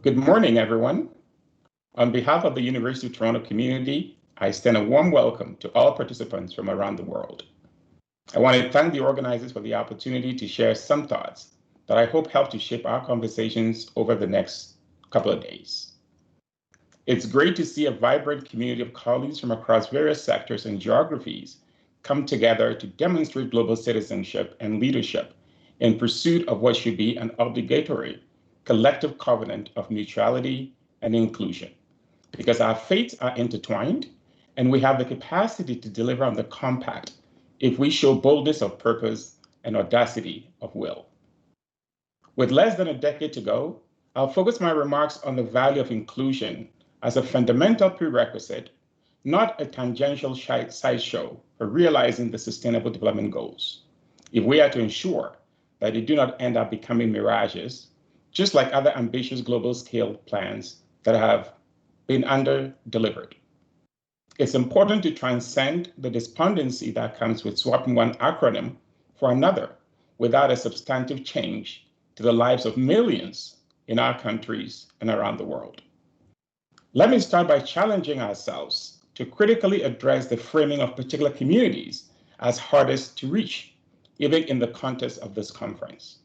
Good morning, everyone. On behalf of the University of Toronto community, I extend a warm welcome to all participants from around the world. I want to thank the organizers for the opportunity to share some thoughts that I hope help to shape our conversations over the next couple of days. It's great to see a vibrant community of colleagues from across various sectors and geographies come together to demonstrate global citizenship and leadership in pursuit of what should be an obligatory collective covenant of mutuality and inclusion, because our fates are intertwined and we have the capacity to deliver on the compact if we show boldness of purpose and audacity of will. With less than a decade to go, I'll focus my remarks on the value of inclusion as a fundamental prerequisite, not a tangential sideshow for realizing the Sustainable Development Goals, if we are to ensure that they do not end up becoming mirages, just like other ambitious global scale plans that have been under-delivered. It's important to transcend the despondency that comes with swapping one acronym for another without a substantive change to the lives of millions in our countries and around the world. Let me start by challenging ourselves to critically address the framing of particular communities as hardest to reach, even in the context of this conference.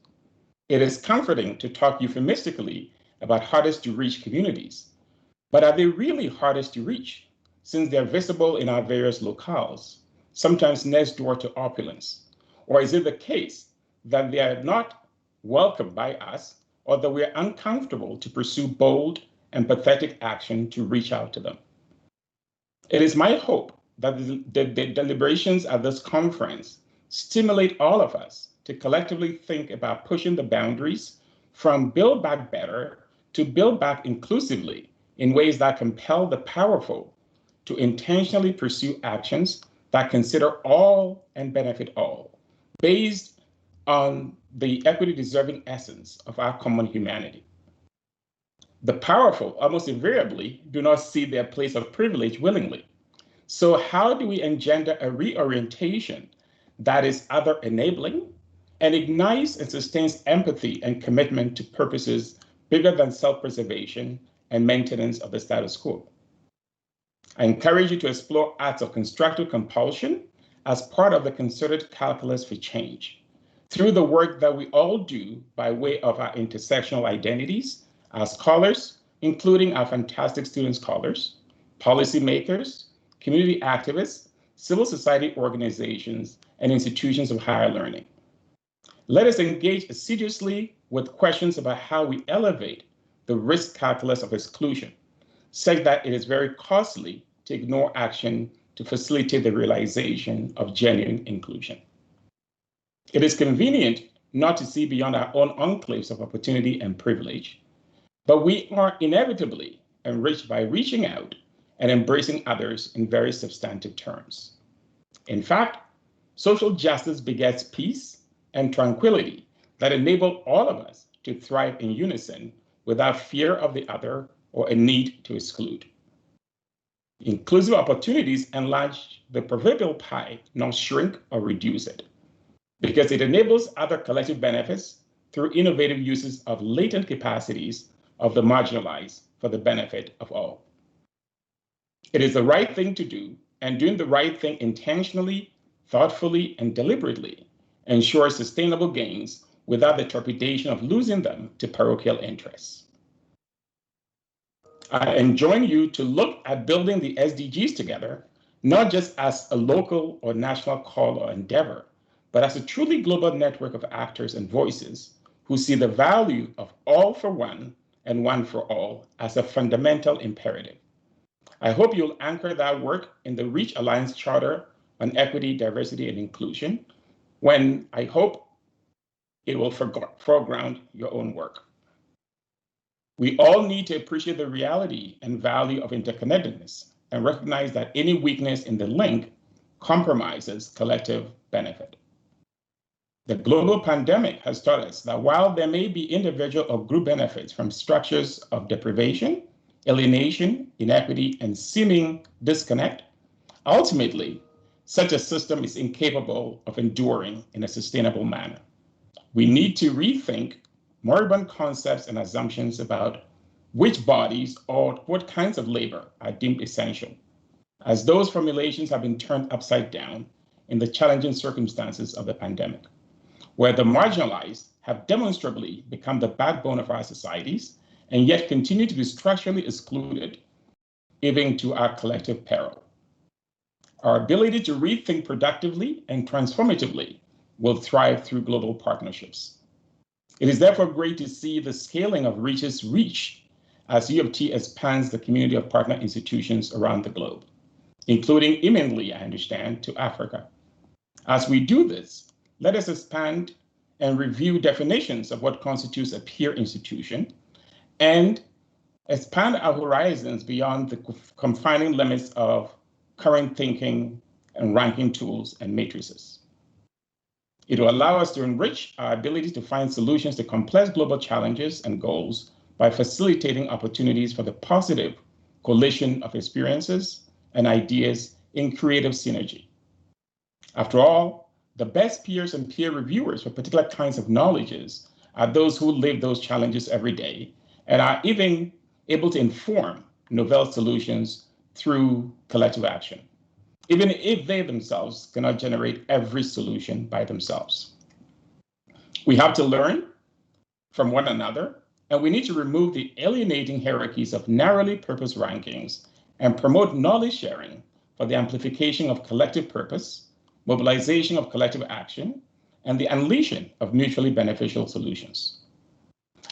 It is comforting to talk euphemistically about hardest to reach communities, but are they really hardest to reach, since they're visible in our various locales, sometimes next door to opulence? Or is it the case that they are not welcomed by us, or that we are uncomfortable to pursue bold, empathetic action to reach out to them? It is my hope that the deliberations at this conference stimulate all of us to collectively think about pushing the boundaries from build back better to build back inclusively in ways that compel the powerful to intentionally pursue actions that consider all and benefit all, based on the equity-deserving essence of our common humanity. The powerful almost invariably do not see their place of privilege willingly. So how do we engender a reorientation that is other enabling and ignites and sustains empathy and commitment to purposes bigger than self-preservation and maintenance of the status quo? I encourage you to explore acts of constructive compulsion as part of the concerted calculus for change, through the work that we all do by way of our intersectional identities as scholars, including our fantastic student scholars, policymakers, community activists, civil society organizations, and institutions of higher learning. Let us engage assiduously with questions about how we elevate the risk calculus of exclusion, such that it is very costly to ignore action to facilitate the realization of genuine inclusion. It is convenient not to see beyond our own enclaves of opportunity and privilege, but we are inevitably enriched by reaching out and embracing others in very substantive terms. In fact, social justice begets peace and tranquility that enable all of us to thrive in unison without fear of the other or a need to exclude. Inclusive opportunities enlarge the proverbial pie, not shrink or reduce it, because it enables other collective benefits through innovative uses of latent capacities of the marginalized for the benefit of all. It is the right thing to do, and doing the right thing intentionally, thoughtfully, and deliberately ensures sustainable gains without the trepidation of losing them to parochial interests. I enjoin you to look at building the SDGs together, not just as a local or national call or endeavor, but as a truly global network of actors and voices who see the value of all for one and one for all as a fundamental imperative. I hope you'll anchor that work in the Reach Alliance Charter on Equity, Diversity, and Inclusion, when I hope it will foreground your own work. We all need to appreciate the reality and value of interconnectedness and recognize that any weakness in the link compromises collective benefit. The global pandemic has taught us that while there may be individual or group benefits from structures of deprivation, alienation, inequity, and seeming disconnect, ultimately, such a system is incapable of enduring in a sustainable manner. We need to rethink moribund concepts and assumptions about which bodies or what kinds of labor are deemed essential, as those formulations have been turned upside down in the challenging circumstances of the pandemic, where the marginalized have demonstrably become the backbone of our societies and yet continue to be structurally excluded, even to our collective peril. Our ability to rethink productively and transformatively will thrive through global partnerships. It is therefore great to see the scaling of Reach's reach as U of T expands the community of partner institutions around the globe, including imminently, I understand, to Africa. As we do this, let us expand and review definitions of what constitutes a peer institution and expand our horizons beyond the confining limits of current thinking and ranking tools and matrices. It will allow us to enrich our ability to find solutions to complex global challenges and goals by facilitating opportunities for the positive collision of experiences and ideas in creative synergy. After all, the best peers and peer reviewers for particular kinds of knowledges are those who live those challenges every day and are even able to inform novel solutions through collective action, even if they themselves cannot generate every solution by themselves. We have to learn from one another, and we need to remove the alienating hierarchies of narrowly purposed rankings and promote knowledge sharing for the amplification of collective purpose, mobilization of collective action, and the unleashing of mutually beneficial solutions.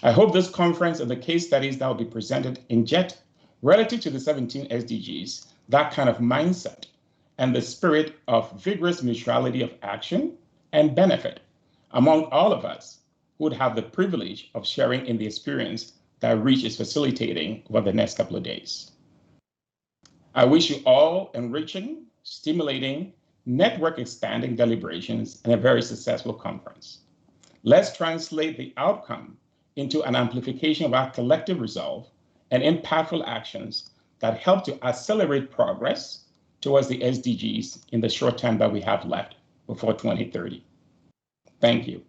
I hope this conference and the case studies that will be presented inject, relative to the 17 SDGs, that kind of mindset and the spirit of vigorous mutuality of action and benefit among all of us who would have the privilege of sharing in the experience that Reach is facilitating over the next couple of days. I wish you all enriching, stimulating, network expanding deliberations and a very successful conference. Let's translate the outcome into an amplification of our collective resolve and impactful actions that help to accelerate progress towards the SDGs in the short time that we have left before 2030. Thank you.